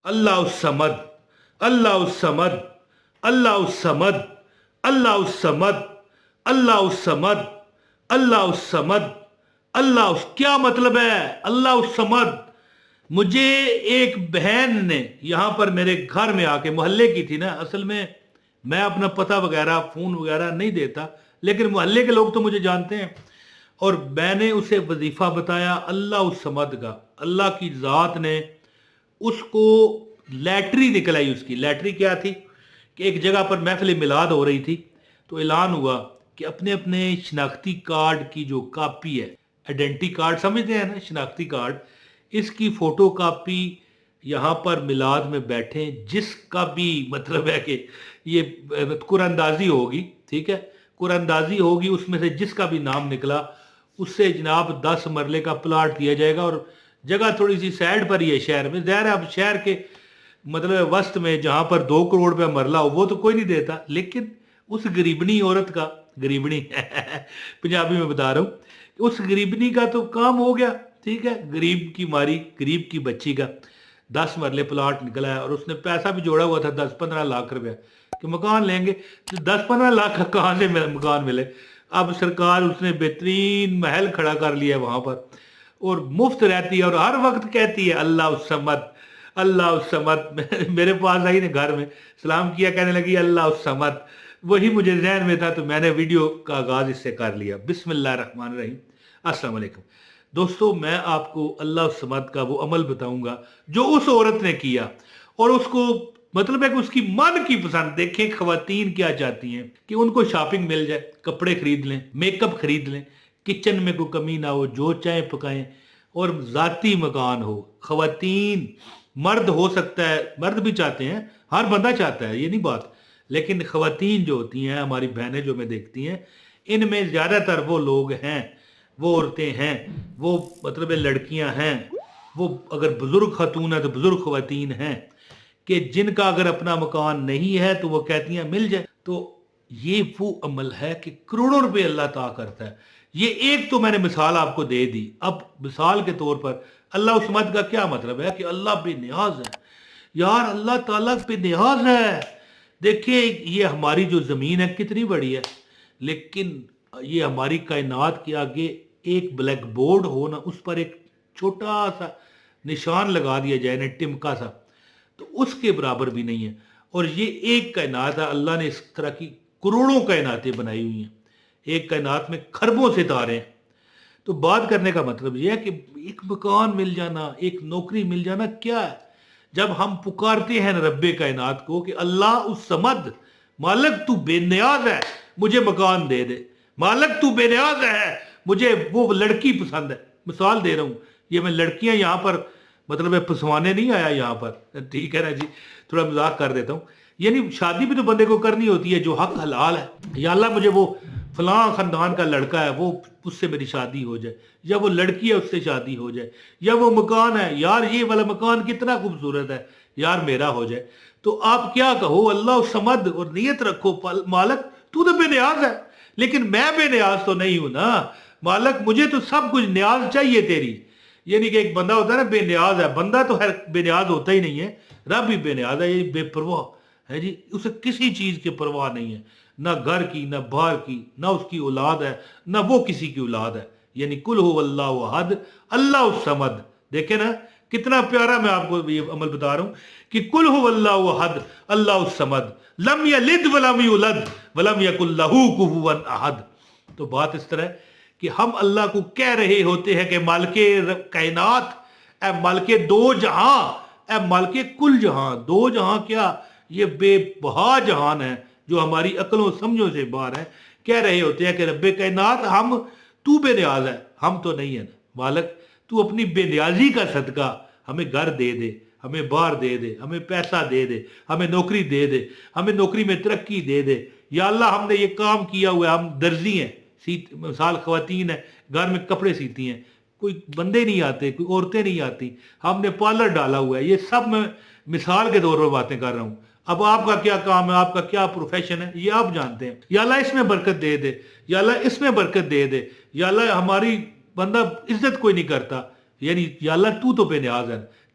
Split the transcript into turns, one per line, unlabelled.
اللہ الصمد اللہ الصمد اللہ الصمد اللہ الصمد اللہ الصمد اللہ الصمد کیا مطلب ہے اللہ الصمد؟ مجھے ایک بہن نے یہاں پر میرے گھر میں آ کے، محلے کی تھی نا، اصل میں اپنا پتہ وغیرہ فون وغیرہ نہیں دیتا، لیکن محلے کے لوگ تو مجھے جانتے ہیں، اور میں نے اسے وظیفہ بتایا اللہ الصمد کا۔ اللہ کی ذات نے اس کو لیٹری نکل آئی۔ اس کی لیٹری کیا تھی کہ ایک جگہ پر محفل میلاد ہو رہی تھی، تو اعلان ہوا کہ اپنے اپنے شناختی کارڈ کی جو کاپی ہے، آئیڈینٹی کارڈ سمجھتے ہیں نا، شناختی کارڈ، اس کی فوٹو کاپی یہاں پر میلاد میں بیٹھیں، جس کا بھی مطلب ہے کہ یہ قرآن اندازی ہوگی، ٹھیک ہے، قرآن اندازی ہوگی، اس میں سے جس کا بھی نام نکلا اس سے جناب 10 مرلے کا پلاٹ دیا جائے گا، اور جگہ تھوڑی سی سائڈ پر ہی ہے شہر میں، ظاہر ہے اب شہر کے مطلب وسط میں جہاں پر 2 کروڑ روپے مرلہ ہو وہ تو کوئی نہیں دیتا، لیکن اس غریبنی عورت کا، غریبنی پنجابی میں بتا رہا ہوں، اس غریبنی کا تو کام ہو گیا، ٹھیک ہے، غریب کی ماری، غریب کی بچی کا 10 مرلے پلاٹ نکلا ہے، اور اس نے پیسہ بھی جوڑا ہوا تھا 10-15 لاکھ روپے کہ مکان لیں گے، 10-15 لاکھ کا کہاں سے مکان ملے؟ اب سرکار اس نے بہترین محل کھڑا کر لیا وہاں پر، اور مفت رہتی ہے، اور ہر وقت کہتی ہے اللہ الصمد اللہ الصمد۔ میرے پاس آئی نے گھر میں سلام کیا، کہنے لگی اللہ الصمد، وہی مجھے ذہن میں تھا تو میں نے ویڈیو کا آغاز اس سے کر لیا۔ بسم اللہ الرحمن الرحیم۔ السلام علیکم دوستو، میں آپ کو اللہ الصمد کا وہ عمل بتاؤں گا جو اس عورت نے کیا، اور اس کو مطلب ہے کہ اس کی من کی پسند۔ دیکھیں خواتین کیا چاہتی ہیں کہ ان کو شاپنگ مل جائے، کپڑے خرید لیں، میک اپ خرید لیں، کچن میں کوئی کمی نہ ہو، جو چاہیں پکائیں، اور ذاتی مکان ہو۔ خواتین، مرد ہو سکتا ہے، مرد بھی چاہتے ہیں، ہر بندہ چاہتا ہے، یہ نہیں بات، لیکن خواتین جو ہوتی ہیں، ہماری بہنیں جو میں دیکھتی ہیں، ان میں زیادہ تر وہ لوگ ہیں، وہ عورتیں ہیں، وہ مطلب لڑکیاں ہیں، وہ اگر بزرگ خاتون ہیں تو بزرگ خواتین ہیں، کہ جن کا اگر اپنا مکان نہیں ہے تو وہ کہتی ہیں مل جائے۔ تو یہ وہ عمل ہے کہ کروڑوں روپے اللہ تعالیٰ کرتا ہے۔ یہ ایک تو میں نے مثال آپ کو دے دی۔ اب مثال کے طور پر اللہ الصمد کا کیا مطلب ہے کہ اللہ بے نیاز ہے، یار اللہ تعالیٰ بے نیاز ہے۔ دیکھیں یہ ہماری جو زمین ہے کتنی بڑی ہے، لیکن یہ ہماری کائنات کے آگے ایک بلیک بورڈ ہو نا، اس پر ایک چھوٹا سا نشان لگا دیا جائے نا، ٹمکا سا، تو اس کے برابر بھی نہیں ہے۔ اور یہ ایک کائنات ہے، اللہ نے اس طرح کی کروڑوں کائناتیں بنائی ہوئی ہیں، ایک کائنات میں خربوں ستارے ہیں۔ تو بات کرنے کا مطلب یہ ہے کہ ایک مکان مل جانا، ایک نوکری مل جانا کیا ہے؟ جب ہم پکارتے ہیں رب کائنات کو کہ اللہ الصمد، مالک تو بے نیاز ہے، مجھے مکان دے دے، مالک تو بے نیاز ہے، مجھے وہ لڑکی پسند ہے۔ مثال دے رہا ہوں، یہ میں لڑکیاں یہاں پر مطلب ہے پسوانے نہیں آیا یہاں پر، ٹھیک ہے نا جی، تھوڑا مذاق کر دیتا ہوں، یعنی شادی بھی تو بندے کو کرنی ہوتی ہے جو حق حلال ہے۔ یا اللہ مجھے وہ فلاں خاندان کا لڑکا ہے، وہ اس سے میری شادی ہو جائے، یا وہ لڑکی ہے اس سے شادی ہو جائے، یا وہ مکان ہے، یار یہ والا مکان کتنا خوبصورت ہے، یار میرا ہو جائے۔ تو آپ کیا کہو اللہ الصمد، اور نیت رکھو مالک تو بے نیاز ہے، لیکن میں بے نیاز تو نہیں ہوں نا مالک، مجھے تو سب کچھ نیاز چاہیے تیری۔ یعنی کہ ایک بندہ ہوتا ہے نا بے نیاز ہے، بندہ تو ہر بے نیاز ہوتا ہی نہیں ہے، رب ہی بے نیاز ہے، یہ بے پرواہ ہے جی، اسے کسی چیز کی پرواہ نہیں ہے، نہ گھر کی، نہ باہر کی، نہ اس کی اولاد ہے، نہ وہ کسی کی اولاد ہے۔ یعنی کل ہو اللہ احد اللہ الصمد۔ دیکھیں نا کتنا پیارا، میں آپ کو یہ عمل بتا رہا ہوں کہ کل ہو اللہ احد اللہ الصمد لم یلد ولم یولد ولم یکن لہ کفوا احد۔ تو بات اس طرح ہے کہ ہم اللہ کو کہہ رہے ہوتے ہیں کہ مالک کائنات، اے مالک دو جہاں، اے مالک کل جہاں، دو جہاں کیا، یہ بے بہا جہان ہے جو ہماری عقلوں سمجھوں سے باہر ہے۔ کہہ رہے ہوتے ہیں کہ رب کائنات ہم، تو بے نیاز ہے، ہم تو نہیں ہیں مالک، تو اپنی بے نیازی کا صدقہ ہمیں گھر دے دے، ہمیں باہر دے دے، ہمیں پیسہ دے دے، ہمیں نوکری دے دے، ہمیں نوکری میں ترقی دے دے۔ یا اللہ ہم نے یہ کام کیا ہوا ہے، ہم درزی ہیں، مثال خواتین ہیں گھر میں کپڑے سیتی ہیں، کوئی بندے نہیں آتے، کوئی عورتیں نہیں آتی، ہم نے پارلر ڈالا ہوا ہے، یہ سب میں مثال کے طور پر باتیں کر رہا ہوں۔ اب آپ کا کیا کام ہے، آپ کا کیا پروفیشن ہے، یہ آپ جانتے ہیں۔ یا اللہ اس میں برکت دے دے، یا اللہ اس میں برکت دے دے، یا اللہ ہماری بندہ عزت کوئی نہیں کرتا، یعنی یا اللہ تو بے نیاز ہے،